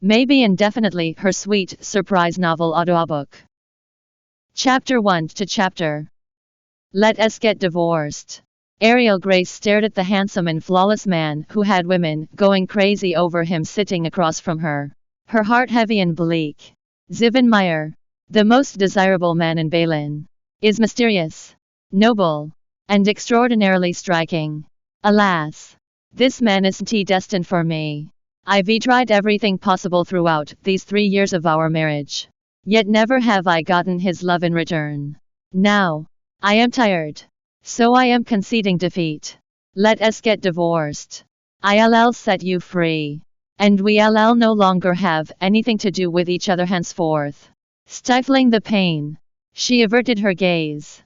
maybe indefinitely, her sweet, surprise novel audiobook. Chapter 1 to Chapter. Let us get divorced. Arielle Grace stared at the handsome and flawless man who had women going crazy over him sitting across from her. Her heart heavy and bleak. Ziven Meyer, the most desirable man in Berlin, is mysterious, noble, and extraordinarily striking. Alas, this man isn't destined for me. I've tried everything possible throughout these 3 years of our marriage. Yet never have I gotten his love in return. Now, I am tired. So I am conceding defeat. Let us get divorced. I'll set you free. And we'll no longer have anything to do with each other henceforth. Stifling the pain, she averted her gaze.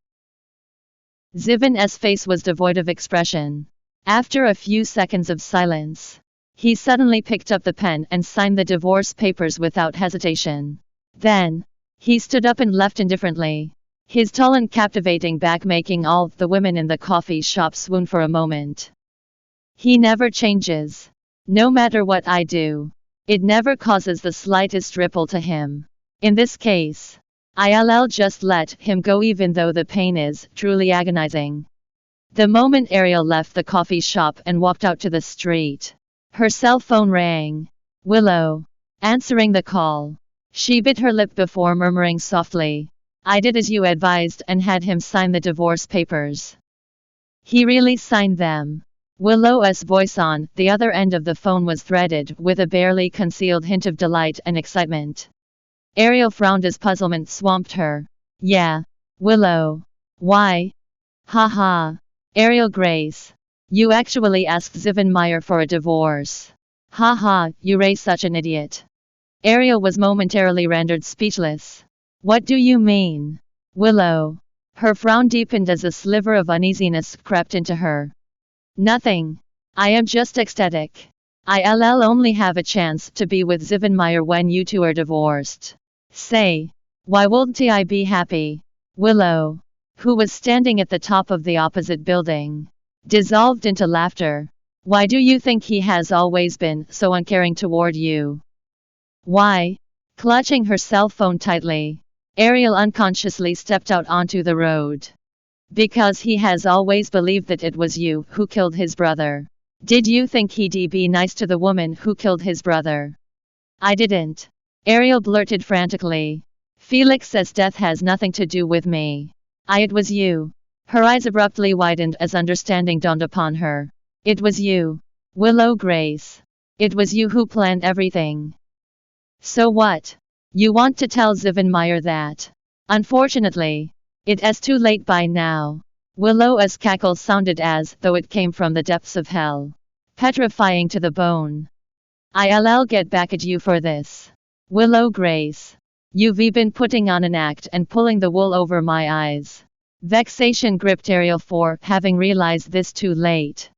Ziven's face was devoid of expression. After a few seconds of silence, he suddenly picked up the pen and signed the divorce papers without hesitation. Then, he stood up and left indifferently, his tall and captivating back making all the women in the coffee shop swoon for a moment. He never changes. No matter what I do, it never causes the slightest ripple to him. In this case, I'll just let him go even though the pain is truly agonizing. The moment Arielle left the coffee shop and walked out to the street, her cell phone rang. Willow. Answering the call, she bit her lip before murmuring softly, I did as you advised and had him sign the divorce papers. He really signed them. Willow's voice on the other end of the phone was threaded with a barely concealed hint of delight and excitement. Arielle frowned as puzzlement swamped her. Yeah, Willow. Why? Ha. Arielle Grace. You actually asked Ziven Meyer for a divorce. Ha, you're such an idiot. Arielle was momentarily rendered speechless. What do you mean? Willow. Her frown deepened as a sliver of uneasiness crept into her. Nothing. I am just ecstatic. I'll only have a chance to be with Ziven Meyer when you two are divorced. Say, why wouldn't I be happy? Willow, who was standing at the top of the opposite building, dissolved into laughter. Why do you think he has always been so uncaring toward you? Why? Clutching her cell phone tightly, Arielle unconsciously stepped out onto the road. Because he has always believed that it was you who killed his brother. Did you think he'd be nice to the woman who killed his brother? I didn't. Arielle blurted frantically. Felix's death has nothing to do with me. It was you. Her eyes abruptly widened as understanding dawned upon her. It was you. Willow Grace. It was you who planned everything. So what? You want to tell Ziven Meyer that? Unfortunately, it is too late by now. Willow's cackle sounded as though it came from the depths of hell. Petrifying to the bone. I'll get back at you for this. Willow Grace. You've been putting on an act and pulling the wool over my eyes. Vexation gripped Arielle for having realized this too late.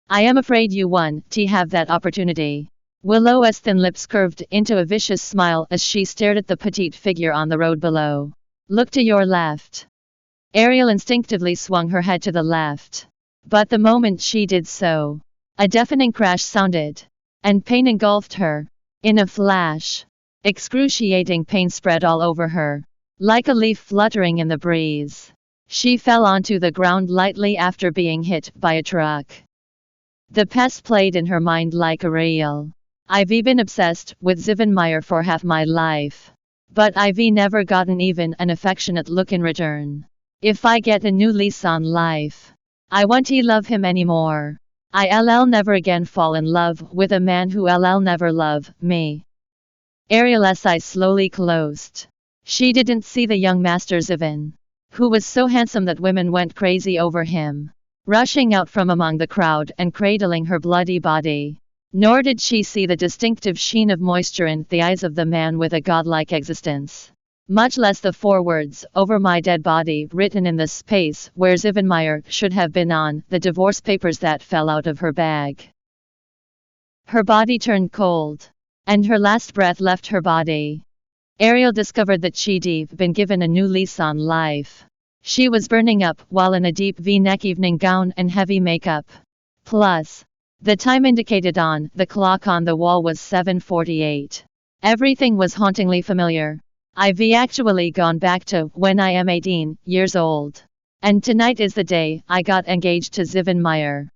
I am afraid you won't have that opportunity. Willow's thin lips curved into a vicious smile as she stared at the petite figure on the road below. Look to your left. Arielle instinctively swung her head to the left. But the moment she did so, a deafening crash sounded, and pain engulfed her. In a flash, excruciating pain spread all over her, like a leaf fluttering in the breeze. She fell onto the ground lightly after being hit by a truck. The past played in her mind like a reel. I've been obsessed with Ziven Meyer for half my life. But I've never gotten even an affectionate look in return. If I get a new lease on life, I won't love him anymore. I'll never again fall in love with a man who'll never love me. Arielle's eyes slowly closed. She didn't see the young master Ziven, who was so handsome that women went crazy over him, rushing out from among the crowd and cradling her bloody body. Nor did she see the distinctive sheen of moisture in the eyes of the man with a godlike existence. Much less the 4 words, over my dead body, written in the space where Ziven Meyer should have been on the divorce papers that fell out of her bag. Her body turned cold, and her last breath left her body. Arielle discovered that she'd been given a new lease on life. She was burning up while in a deep V-neck evening gown and heavy makeup. Plus, the time indicated on the clock on the wall was 7:48. Everything was hauntingly familiar. I've actually gone back to when I am 18 years old. And tonight is the day I got engaged to Ziven Meyer.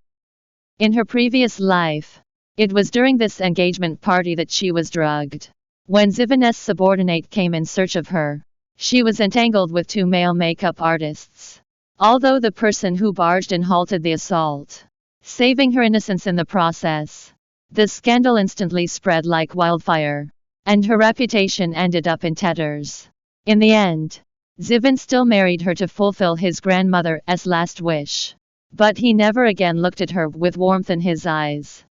In her previous life, it was during this engagement party that she was drugged. When Ziven's subordinate came in search of her, she was entangled with two male makeup artists. Although the person who barged in halted the assault, saving her innocence in the process, the scandal instantly spread like wildfire, and her reputation ended up in tatters. In the end, Ziven still married her to fulfill his grandmother's last wish, but he never again looked at her with warmth in his eyes.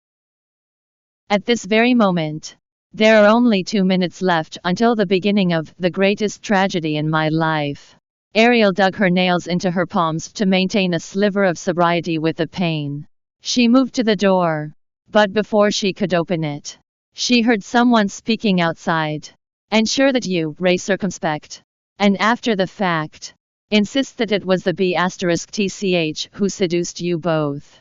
At this very moment, there are only 2 minutes left until the beginning of the greatest tragedy in my life. Arielle dug her nails into her palms to maintain a sliver of sobriety with the pain. She moved to the door, but before she could open it, she heard someone speaking outside. Ensure that you ray circumspect, and after the fact, insist that it was the B*TCH who seduced you both.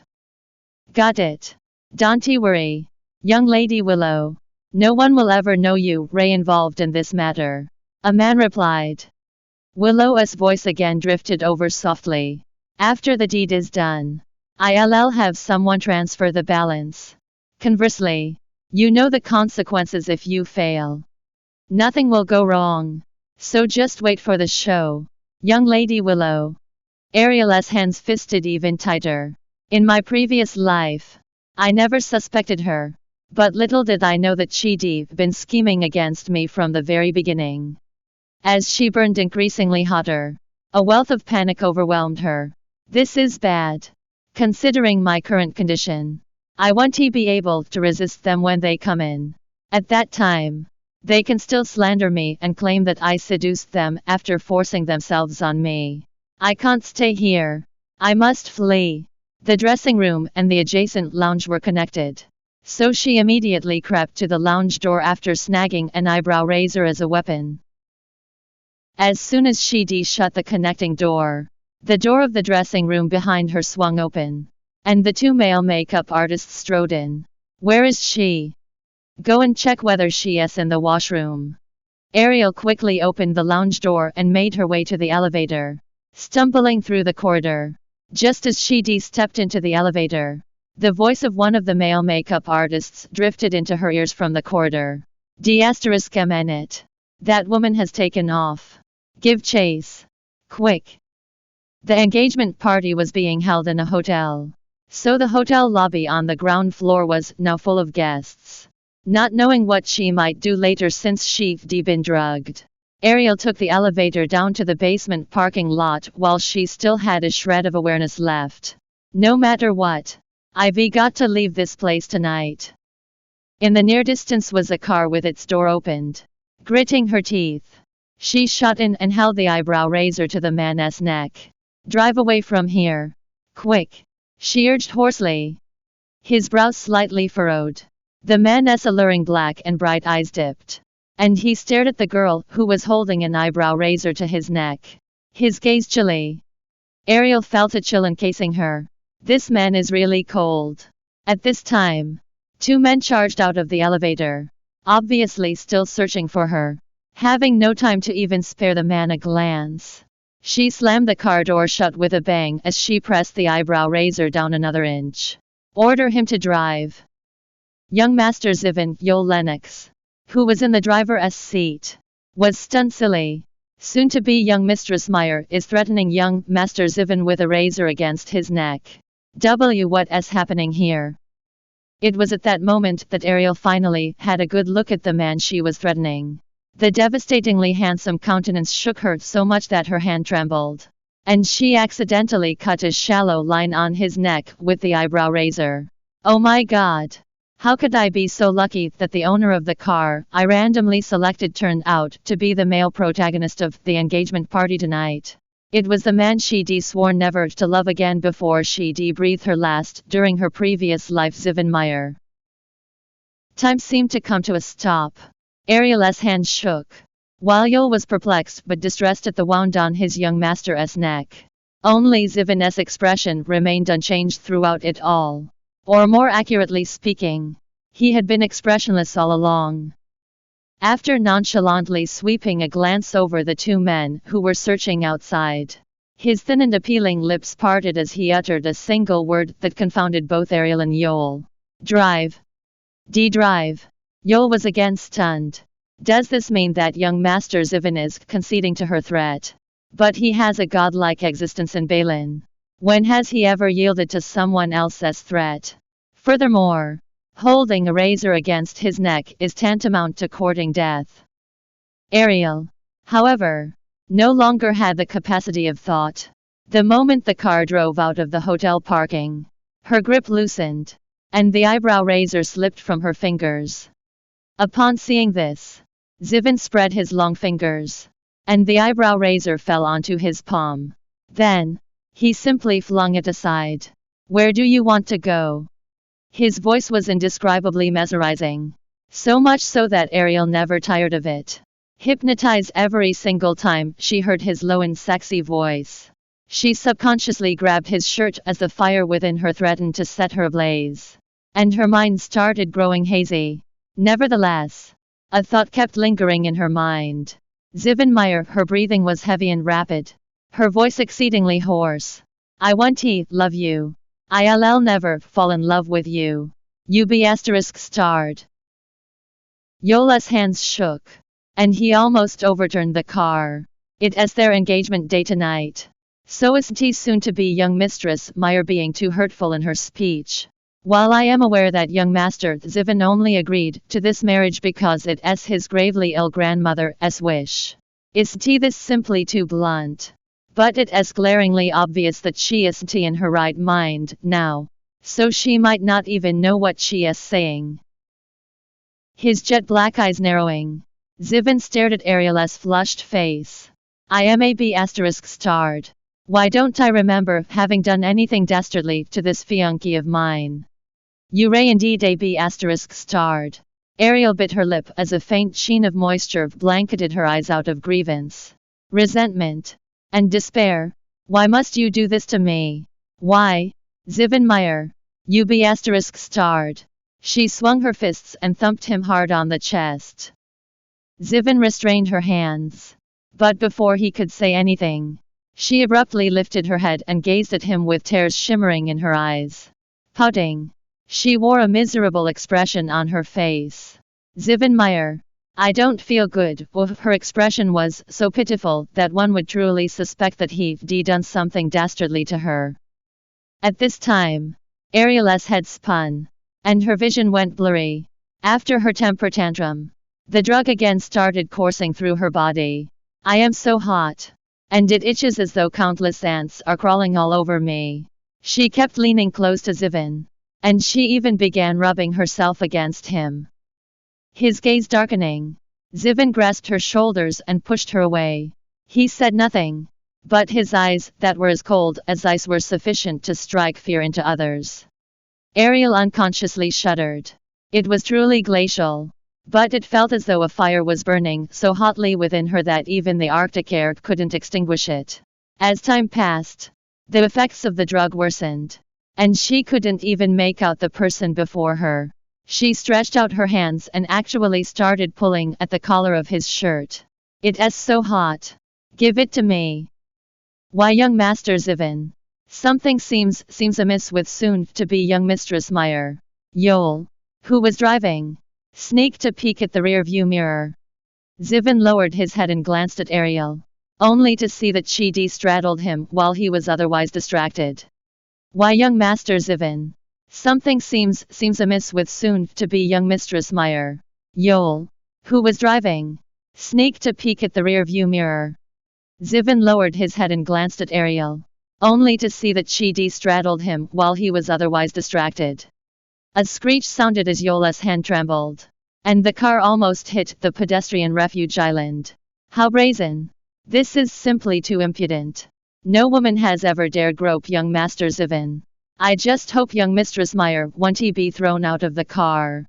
Got it. Don't worry, young Lady Willow. No one will ever know you ray involved in this matter. A man replied. Willow's voice again drifted over softly. After the deed is done, I'll have someone transfer the balance. Conversely, you know the consequences if you fail. Nothing will go wrong. So just wait for the show, young Lady Willow. Arielle's hands fisted even tighter. In my previous life, I never suspected her, but little did I know that she'd been scheming against me from the very beginning. As she burned increasingly hotter, a wealth of panic overwhelmed her. This is bad. Considering my current condition, I want to be able to resist them when they come in. At that time, they can still slander me and claim that I seduced them after forcing themselves on me. I can't stay here. I must flee. The dressing room and the adjacent lounge were connected, so she immediately crept to the lounge door after snagging an eyebrow razor as a weapon. As soon as she shut the connecting door, the door of the dressing room behind her swung open, and the two male makeup artists strode in. Where is she? Go and check whether she's in the washroom. Arielle quickly opened the lounge door and made her way to the elevator, stumbling through the corridor. Just as she stepped into the elevator, the voice of one of the male makeup artists drifted into her ears from the corridor. D****. That woman has taken off. Give chase. Quick. The engagement party was being held in a hotel, so the hotel lobby on the ground floor was now full of guests. Not knowing what she might do later since she'd been drugged, Arielle took the elevator down to the basement parking lot while she still had a shred of awareness left. No matter what, I've got to leave this place tonight. In the near distance was a car with its door opened. Gritting her teeth, she shot in and held the eyebrow razor to the man's neck. Drive away from here. Quick, she urged hoarsely. His brows slightly furrowed. The man's alluring black and bright eyes dipped, and he stared at the girl who was holding an eyebrow razor to his neck. His gaze chilly. Arielle felt a chill encasing her. This man is really cold. At this time, two men charged out of the elevator, obviously still searching for her. Having no time to even spare the man a glance, she slammed the car door shut with a bang as she pressed the eyebrow razor down another inch. Order him to drive. Young Master Ziven Lennox, who was in the driver's seat, was stunned silly. Soon-to-be young Mistress Meyer is threatening young Master Ziven with a razor against his neck. What's happening here? It was at that moment that Arielle finally had a good look at the man she was threatening. The devastatingly handsome countenance shook her so much that her hand trembled, and she accidentally cut a shallow line on his neck with the eyebrow razor. Oh my God! How could I be so lucky that the owner of the car I randomly selected turned out to be the male protagonist of the engagement party tonight? It was the man she'd sworn never to love again before she'd breathed her last during her previous life, Ziven Meyer. Time seemed to come to a stop. Arielle's hand shook. Arielle was perplexed but distressed at the wound on his young master's neck. Only Ziven's expression remained unchanged throughout it all. Or more accurately speaking, he had been expressionless all along. after nonchalantly sweeping a glance over the two men who were searching outside. His thin and appealing lips parted as he uttered a single word that confounded both Arielle and Yoel. Drive. Drive. Yoel was again stunned. Does this mean that young Master Ziven is conceding to her threat? But he has a godlike existence in Balin. When has he ever yielded to someone else's threat? Furthermore, holding a razor against his neck is tantamount to courting death. Arielle, however, no longer had the capacity of thought. The moment the car drove out of the hotel parking, her grip loosened, and the eyebrow razor slipped from her fingers. Upon seeing this, Ziven spread his long fingers, and the eyebrow razor fell onto his palm. Then, he simply flung it aside. Where do you want to go? His voice was indescribably mesmerizing, so much so that Arielle never tired of it. Hypnotized every single time she heard his low and sexy voice. She subconsciously grabbed his shirt as the fire within her threatened to set her ablaze. And her mind started growing hazy. Nevertheless, a thought kept lingering in her mind. Ziven Meyer, her breathing was heavy and rapid. Her voice exceedingly hoarse. I want to love you. I'll never fall in love with you. You be ****. Yoel's hands shook, and he almost overturned the car. It is their engagement day tonight. So isn't soon-to-be young Mistress Meyer being too hurtful in her speech? While I am aware that young Master Ziven only agreed to this marriage because it is his gravely ill grandmother's wish. Isn't this simply too blunt? But it is glaringly obvious that she isn't in her right mind now, so she might not even know what she is saying. His jet black eyes narrowing, Ziven stared at Arielle's flushed face. I am a B****. Why don't I remember having done anything dastardly to this fiancé of mine? You ray indeed a B****. Arielle bit her lip as a faint sheen of moisture blanketed her eyes out of grievance, resentment, and despair. Why must you do this to me? Why? Ziven Meyer, you be ****. She swung her fists and thumped him hard on the chest. Ziven restrained her hands. But before he could say anything, she abruptly lifted her head and gazed at him with tears shimmering in her eyes. Pouting, she wore a miserable expression on her face. Ziven Meyer, I don't feel good. Her expression was so pitiful that one would truly suspect that he'd done something dastardly to her. At this time, Arielle's head spun, and her vision went blurry. After her temper tantrum, the drug again started coursing through her body. I am so hot, and it itches as though countless ants are crawling all over me. She kept leaning close to Ziven, and she even began rubbing herself against him. His gaze darkening, Ziven grasped her shoulders and pushed her away. He said nothing, but his eyes, that were as cold as ice, were sufficient to strike fear into others. Arielle unconsciously shuddered. It was truly glacial, but it felt as though a fire was burning so hotly within her that even the Arctic air couldn't extinguish it. As time passed, the effects of the drug worsened, and she couldn't even make out the person before her. She stretched out her hands and actually started pulling at the collar of his shirt. It is so hot. Give it to me. Why, young Master Ziven, something seems amiss with soon-to-be young Mistress Meyer. Yoel, who was driving, sneaked a peek at the rear-view mirror. Ziven lowered his head and glanced at Arielle, only to see that she straddled him while he was otherwise distracted. Why, young Master Ziven, something seems amiss with soon-to-be young Mistress Meyer. Yoel, who was driving, sneaked a peek at the rear-view mirror. Ziven lowered his head and glanced at Arielle, only to see that she straddled him while he was otherwise distracted. A screech sounded as Yoel's hand trembled, and the car almost hit the pedestrian refuge island. How brazen! This is simply too impudent. No woman has ever dared grope young Master Ziven. I just hope young Mistress Meyer won't be thrown out of the car.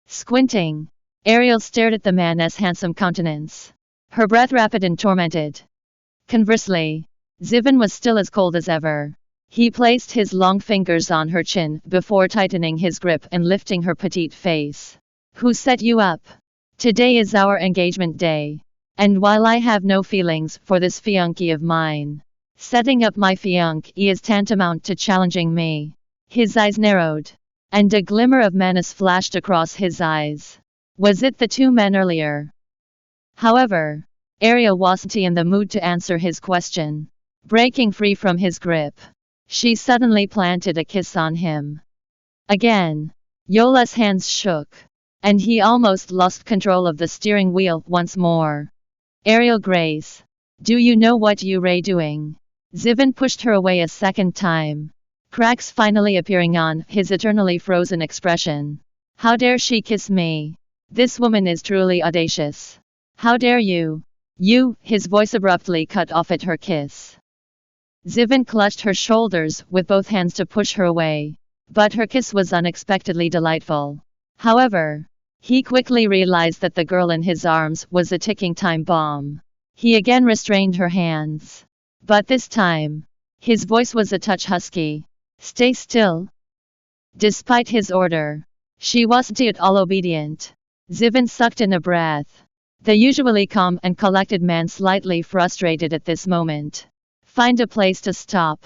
Squinting, Arielle stared at the man's handsome countenance, her breath rapid and tormented. Conversely, Ziven was still as cold as ever. He placed his long fingers on her chin before tightening his grip and lifting her petite face. Who set you up? Today is our engagement day. And while I have no feelings for this fiancé of mine, setting up my fiancé is tantamount to challenging me. His eyes narrowed, and a glimmer of menace flashed across his eyes. Was it the two men earlier? However, Arielle wasn't in the mood to answer his question. Breaking free from his grip, she suddenly planted a kiss on him. Again, Yola's hands shook, and he almost lost control of the steering wheel once more. Arielle Grace, do you know what you're doing? Ziven pushed her away a second time, cracks finally appearing on his eternally frozen expression. How dare she kiss me? This woman is truly audacious. How dare you? You, his voice abruptly cut off at her kiss. Ziven clutched her shoulders with both hands to push her away, but her kiss was unexpectedly delightful. However, he quickly realized that the girl in his arms was a ticking time bomb. He again restrained her hands. But this time, his voice was a touch husky. Stay still. Despite his order, she wasn't at all obedient. Ziven sucked in a breath. The usually calm and collected man slightly frustrated at this moment. Find a place to stop.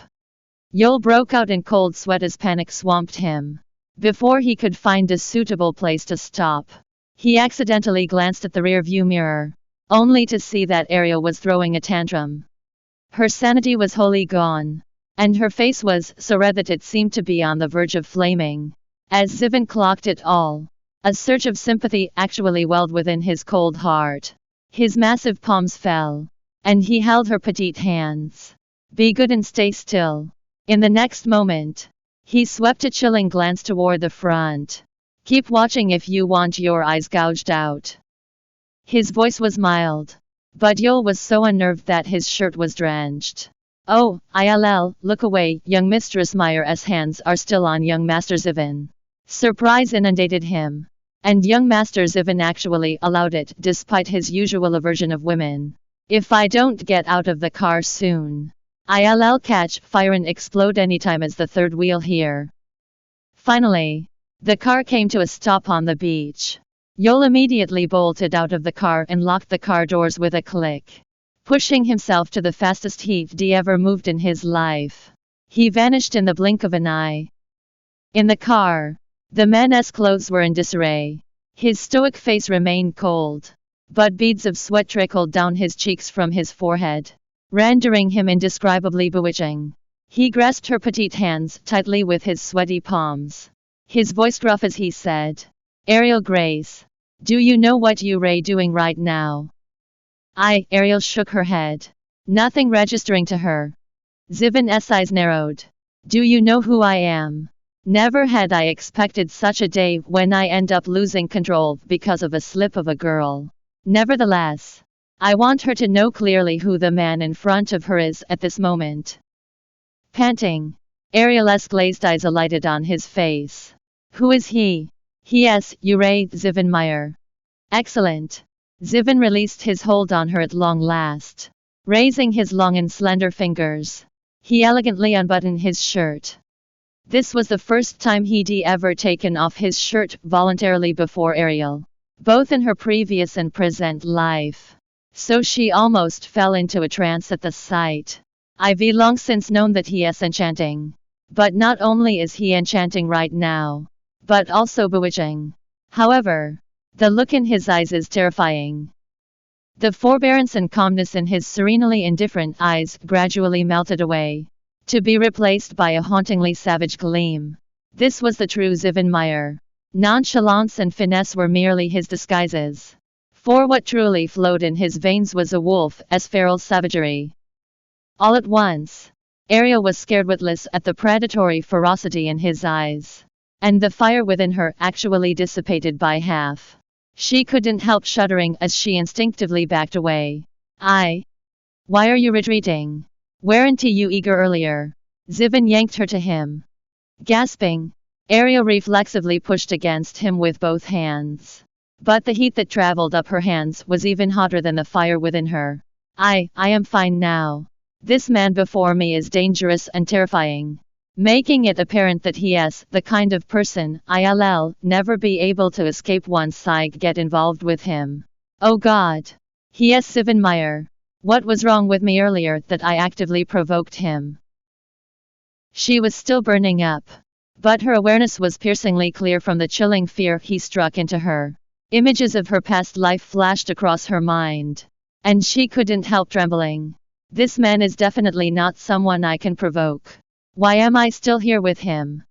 Yol broke out in cold sweat as panic swamped him. Before he could find a suitable place to stop, he accidentally glanced at the rearview mirror, only to see that Arielle was throwing a tantrum. Her sanity was wholly gone, and her face was so red that it seemed to be on the verge of flaming. As Ziven clocked it all, a surge of sympathy actually welled within his cold heart. His massive palms fell, and he held her petite hands. Be good and stay still. In the next moment, he swept a chilling glance toward the front. Keep watching if you want your eyes gouged out. His voice was mild, but Yol was so unnerved that his shirt was drenched. Oh, Arielle, look away, young Mistress Meyer's hands are still on young Master Ziven. Surprise inundated him. And young Master Ziven actually allowed it despite his usual aversion of women. If I don't get out of the car soon, I'll catch fire and explode anytime as the third wheel here. Finally, the car came to a stop on the beach. Yol immediately bolted out of the car and locked the car doors with a click. Pushing himself to the fastest he'd ever moved in his life, he vanished in the blink of an eye. In the car, the man's clothes were in disarray. His stoic face remained cold, but beads of sweat trickled down his cheeks from his forehead, rendering him indescribably bewitching. He grasped her petite hands tightly with his sweaty palms. His voice gruff as he said, Arielle Grace, do you know what you're doing right now? Arielle shook her head, nothing registering to her. Ziven's eyes narrowed. Do you know who I am? Never had I expected such a day when I end up losing control because of a slip of a girl. Nevertheless, I want her to know clearly who the man in front of her is at this moment. Panting, Arielle's glazed eyes alighted on his face. Who is he? Yes, you're Ziven Meyer. Excellent. Ziven released his hold on her at long last. Raising his long and slender fingers, he elegantly unbuttoned his shirt. This was the first time he'd ever taken off his shirt voluntarily before Arielle, both in her previous and present life. So she almost fell into a trance at the sight. I've long since known that he is enchanting. But not only is he enchanting right now, but also bewitching. However, the look in his eyes is terrifying. The forbearance and calmness in his serenely indifferent eyes gradually melted away, to be replaced by a hauntingly savage gleam. This was the true Ziven Meyer. Nonchalance and finesse were merely his disguises. For what truly flowed in his veins was a wolf-as feral savagery. All at once, Arielle was scared witless at the predatory ferocity in his eyes, and the fire within her actually dissipated by half. She couldn't help shuddering as she instinctively backed away. Why are you retreating? Weren't you eager earlier? Ziven yanked her to him. Gasping, Arielle reflexively pushed against him with both hands. But the heat that traveled up her hands was even hotter than the fire within her. I am fine now. This man before me is dangerous and terrifying. making it apparent that he is the kind of person I'll never be able to escape once I get involved with him. Oh God. He is Ziven Meyer. What was wrong with me earlier that I actively provoked him? She was still burning up. But her awareness was piercingly clear from the chilling fear he struck into her. Images of her past life flashed across her mind. And she couldn't help trembling. This man is definitely not someone I can provoke. Why am I still here with him?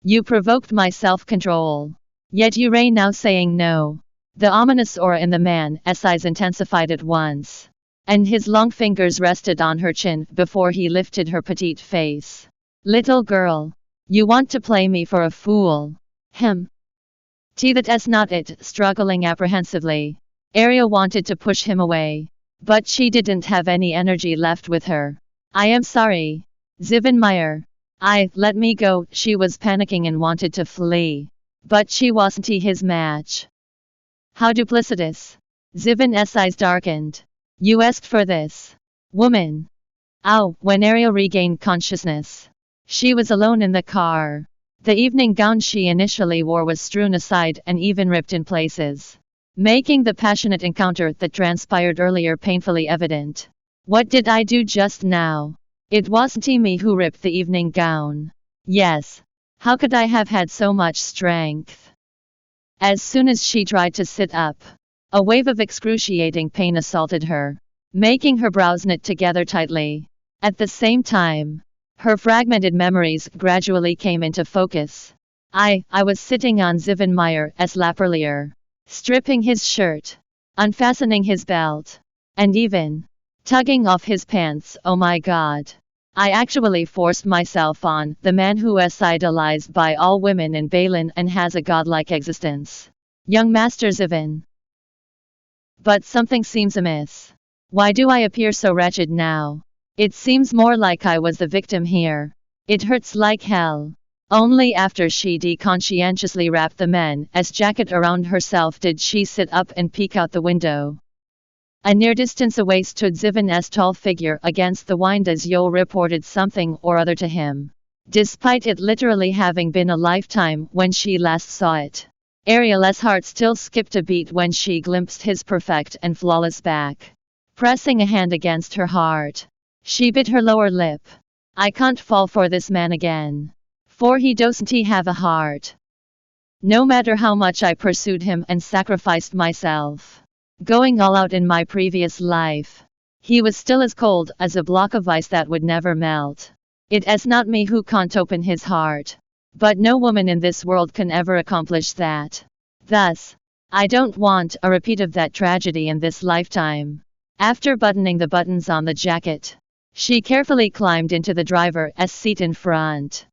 You provoked my self-control. Yet you ray now saying no. The ominous aura in the man's eyes intensified at once. And his long fingers rested on her chin before he lifted her petite face. Little girl. You want to play me for a fool. That's not it, struggling apprehensively. Arielle wanted to push him away. But she didn't have any energy left with her. I am sorry. Ziven Meyer. Let me go. She was panicking and wanted to flee. But she wasn't his match. How duplicitous. Ziven's eyes darkened. You asked for this. Woman. Ow, when Arielle regained consciousness. She was alone in the car. The evening gown she initially wore was strewn aside and even ripped in places, making the passionate encounter that transpired earlier painfully evident. What did I do just now? It wasn't me who ripped the evening gown. Yes. How could I have had so much strength? As soon as she tried to sit up, a wave of excruciating pain assaulted her, making her brows knit together tightly. At the same time, her fragmented memories gradually came into focus. I was sitting on Ziven Meyer's lap earlier, stripping his shirt, unfastening his belt, and even tugging off his pants. Oh my God. I actually forced myself on the man who is idolized by all women in Balin and has a godlike existence. Young Master Ziven. But something seems amiss. Why do I appear so wretched now? It seems more like I was the victim here. It hurts like hell. Only after she conscientiously wrapped the man's jacket around herself did she sit up and peek out the window. A near distance away stood Ziven's tall figure against the wind as Yol reported something or other to him. Despite it literally having been a lifetime when she last saw it, Arielle's heart still skipped a beat when she glimpsed his perfect and flawless back. Pressing a hand against her heart, she bit her lower lip. I can't fall for this man again. For he doesn't have a heart. No matter how much I pursued him and sacrificed myself, going all out in my previous life, he was still as cold as a block of ice that would never melt. It is not me who can't open his heart. But no woman in this world can ever accomplish that. Thus, I don't want a repeat of that tragedy in this lifetime. After buttoning the buttons on the jacket, she carefully climbed into the driver's seat in front.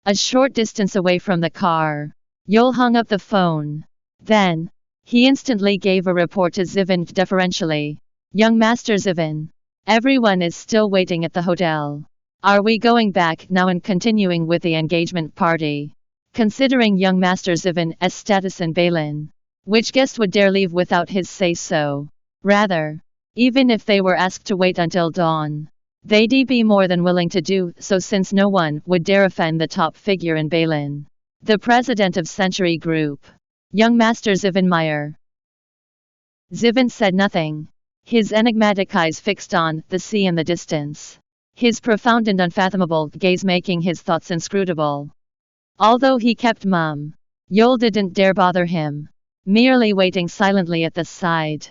A short distance away from the car, Yol hung up the phone. Then, he instantly gave a report to Ziven deferentially. Young Master Ziven. Everyone is still waiting at the hotel. Are we going back now and continuing with the engagement party? Considering young Master Ziven's status in Balin, which guest would dare leave without his say-so? Rather, even if they were asked to wait until dawn, they'd be more than willing to do so since no one would dare offend the top figure in Balin, the president of Century Group, young Master Ziven Meyer. Ziven said nothing, his enigmatic eyes fixed on the sea in the distance, his profound and unfathomable gaze making his thoughts inscrutable. Although he kept mum, Yol didn't dare bother him, merely waiting silently at the side.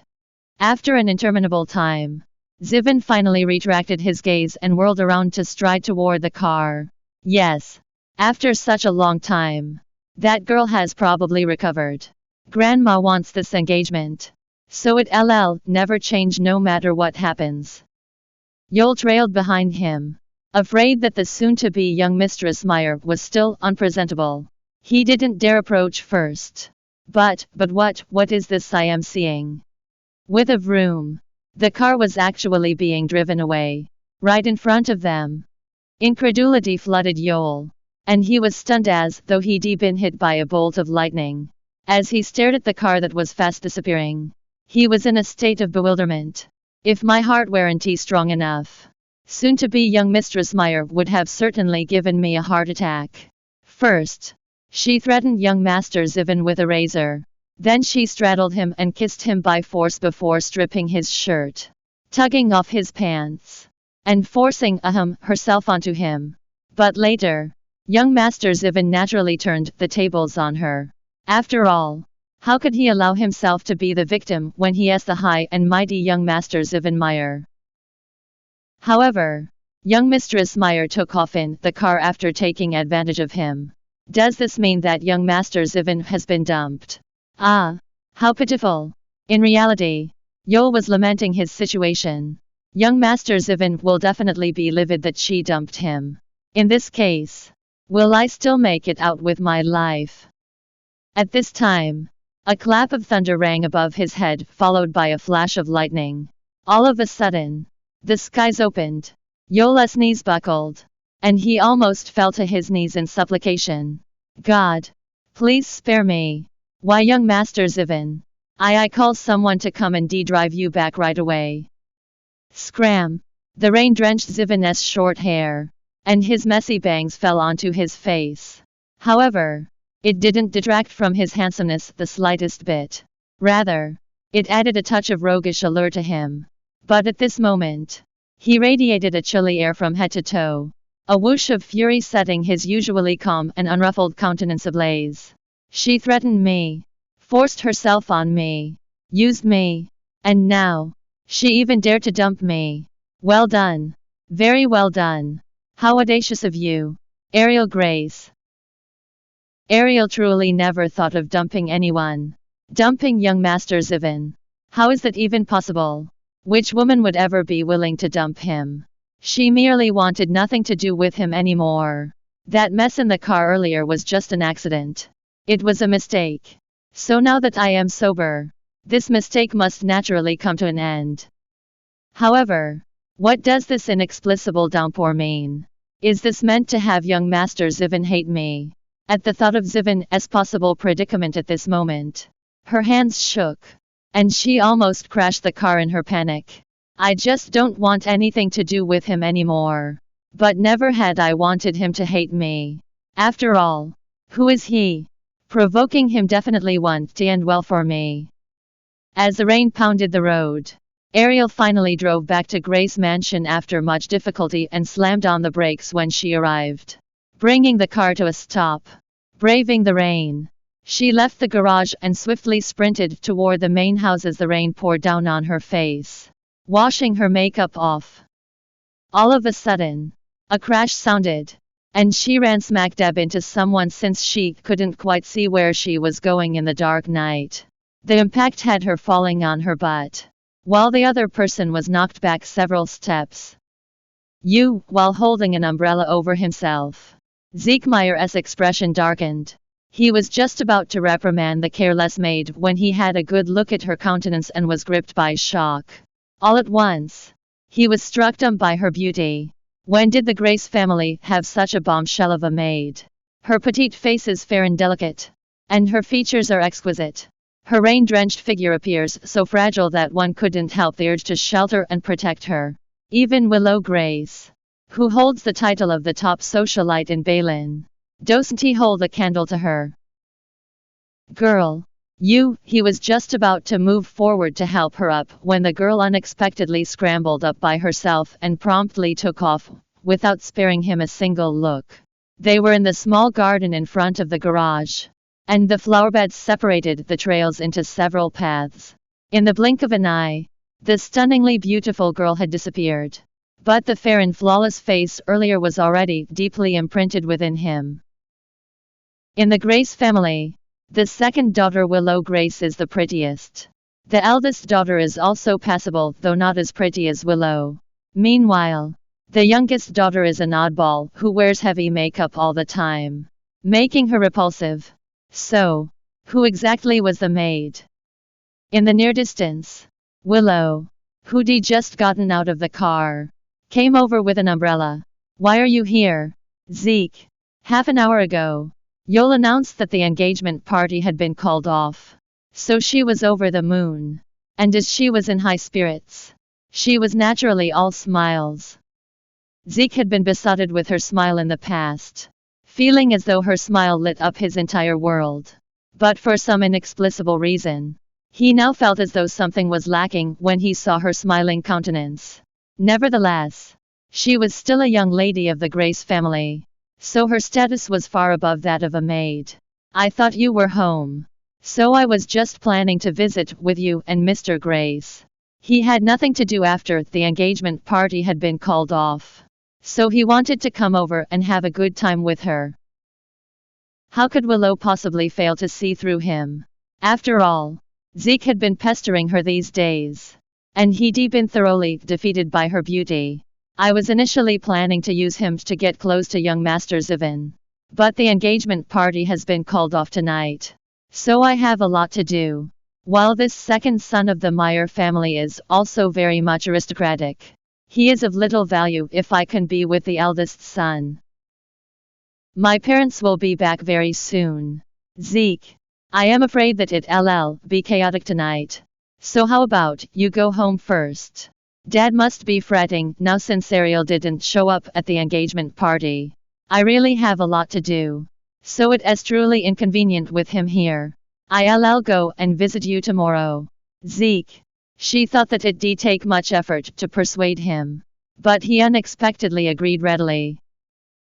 After an interminable time, Ziven finally retracted his gaze and whirled around to stride toward the car. Yes, after such a long time, that girl has probably recovered. Grandma wants this engagement, so it'll never change no matter what happens. Yol trailed behind him, afraid that the soon-to-be young Mistress Meyer was still unpresentable. He didn't dare approach first. But what is this I am seeing? With a vroom, the car was actually being driven away, right in front of them. Incredulity flooded Yol, and he was stunned as though he'd been hit by a bolt of lightning. As he stared at the car that was fast disappearing, he was in a state of bewilderment. If my heart weren't strong enough, Soon-to-be young Mistress Meyer would have certainly given me a heart attack. First, she threatened young Master Ziven with a razor. Then she straddled him and kissed him by force before stripping his shirt, tugging off his pants, and forcing herself onto him. But later, young Master Ziven naturally turned the tables on her. After all, how could he allow himself to be the victim when he is the high and mighty young Master Ziven Meyer? However, young Mistress Meyer took off in the car after taking advantage of him. Does this mean that young Master Ziven has been dumped? Ah, how pitiful. In reality, Yol was lamenting his situation. Young Master Ziven will definitely be livid that she dumped him. In this case, will I still make it out with my life? At this time, a clap of thunder rang above his head, followed by a flash of lightning. All of a sudden, the skies opened. Yol's knees buckled, and he almost fell to his knees in supplication. God, please spare me. Why, young Master Ziven, I call someone to come and drive you back right away. Scram! The rain drenched Ziven's short hair, and his messy bangs fell onto his face. However, it didn't detract from his handsomeness the slightest bit. Rather, it added a touch of roguish allure to him. But at this moment, he radiated a chilly air from head to toe, a whoosh of fury setting his usually calm and unruffled countenance ablaze. She threatened me, forced herself on me, used me, and now, she even dared to dump me. Well done. Very well done. How audacious of you, Arielle Grace. Arielle truly never thought of dumping anyone. Dumping young Master Ziven. How is that even possible? Which woman would ever be willing to dump him? She merely wanted nothing to do with him anymore. That mess in the car earlier was just an accident. It was a mistake. So now that I am sober, this mistake must naturally come to an end. However, what does this inexplicable downpour mean? Is this meant to have young Master Ziven hate me? At the thought of Ziven's possible predicament at this moment, her hands shook, and she almost crashed the car in her panic. I just don't want anything to do with him anymore. But never had I wanted him to hate me. After all, who is he? Provoking him definitely won't end well for me. As the rain pounded the road, Arielle finally drove back to Grace Mansion after much difficulty and slammed on the brakes when she arrived, bringing the car to a stop. Braving the rain, she left the garage and swiftly sprinted toward the main house as the rain poured down on her face, washing her makeup off. All of a sudden, a crash sounded, and she ran smack dab into someone since she couldn't quite see where she was going in the dark night. The impact had her falling on her butt, while the other person was knocked back several steps. While holding an umbrella over himself. Ziven Meyer's expression darkened. He was just about to reprimand the careless maid when he had a good look at her countenance and was gripped by shock. All at once, he was struck dumb by her beauty. When did the Grace family have such a bombshell of a maid? Her petite face is fair and delicate, and her features are exquisite. Her rain-drenched figure appears so fragile that one couldn't help the urge to shelter and protect her. Even Willow Grace, who holds the title of the top socialite in Balin, doesn't he hold a candle to her? Girl, he was just about to move forward to help her up when the girl unexpectedly scrambled up by herself and promptly took off, without sparing him a single look. They were in the small garden in front of the garage, and the flowerbeds separated the trails into several paths. In the blink of an eye, the stunningly beautiful girl had disappeared. But the fair and flawless face earlier was already deeply imprinted within him. In the Grace family, the second daughter Willow Grace is the prettiest. The eldest daughter is also passable, though not as pretty as Willow. Meanwhile, the youngest daughter is an oddball who wears heavy makeup all the time, making her repulsive. So, who exactly was the maid? In the near distance, Willow, who'd just gotten out of the car, came over with an umbrella. Why are you here, Zeke? Half an hour ago, Yol announced that the engagement party had been called off. So she was over the moon. And as she was in high spirits, she was naturally all smiles. Zeke had been besotted with her smile in the past, feeling as though her smile lit up his entire world. But for some inexplicable reason, he now felt as though something was lacking when he saw her smiling countenance. Nevertheless, she was still a young lady of the Grace family, so her status was far above that of a maid. I thought you were home, so I was just planning to visit with you and Mr. Grace. He had nothing to do after the engagement party had been called off, so he wanted to come over and have a good time with her. How could Willow possibly fail to see through him? After all, Zeke had been pestering her these days, and he'd been thoroughly defeated by her beauty. I was initially planning to use him to get close to young Master Ziven, but the engagement party has been called off tonight, so I have a lot to do. While this second son of the Meyer family is also very much aristocratic, he is of little value if I can be with the eldest son. My parents will be back very soon. Zeke, I am afraid that it'll be chaotic tonight, so how about you go home first? Dad must be fretting now since Arielle didn't show up at the engagement party. I really have a lot to do, so it's truly inconvenient with him here. I'll go and visit you tomorrow. Zeke. She thought that it'd take much effort to persuade him, but he unexpectedly agreed readily.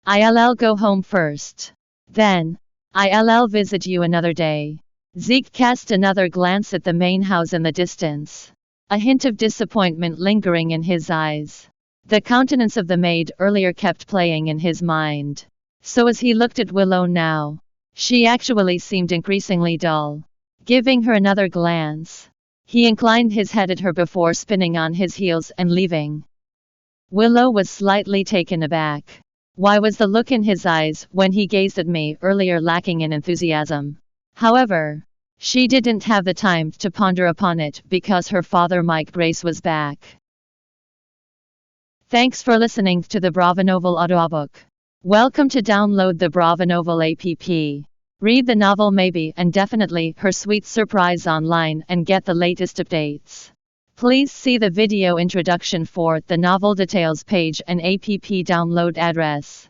I'll go home first. Then, I'll visit you another day. Zeke cast another glance at the main house in the distance, a hint of disappointment lingering in his eyes. The countenance of the maid earlier kept playing in his mind, so as he looked at Willow now, she actually seemed increasingly dull. Giving her another glance, he inclined his head at her before spinning on his heels and leaving. Willow was slightly taken aback. Why was the look in his eyes when he gazed at me earlier lacking in enthusiasm? However, she didn't have the time to ponder upon it because her father Mike Grace was back. Thanks for listening to the Bravonovel audiobook. Welcome to download the Bravonovel app. Read the novel maybe and definitely her sweet surprise online and get the latest updates. Please see the video introduction for the novel details page and app download address.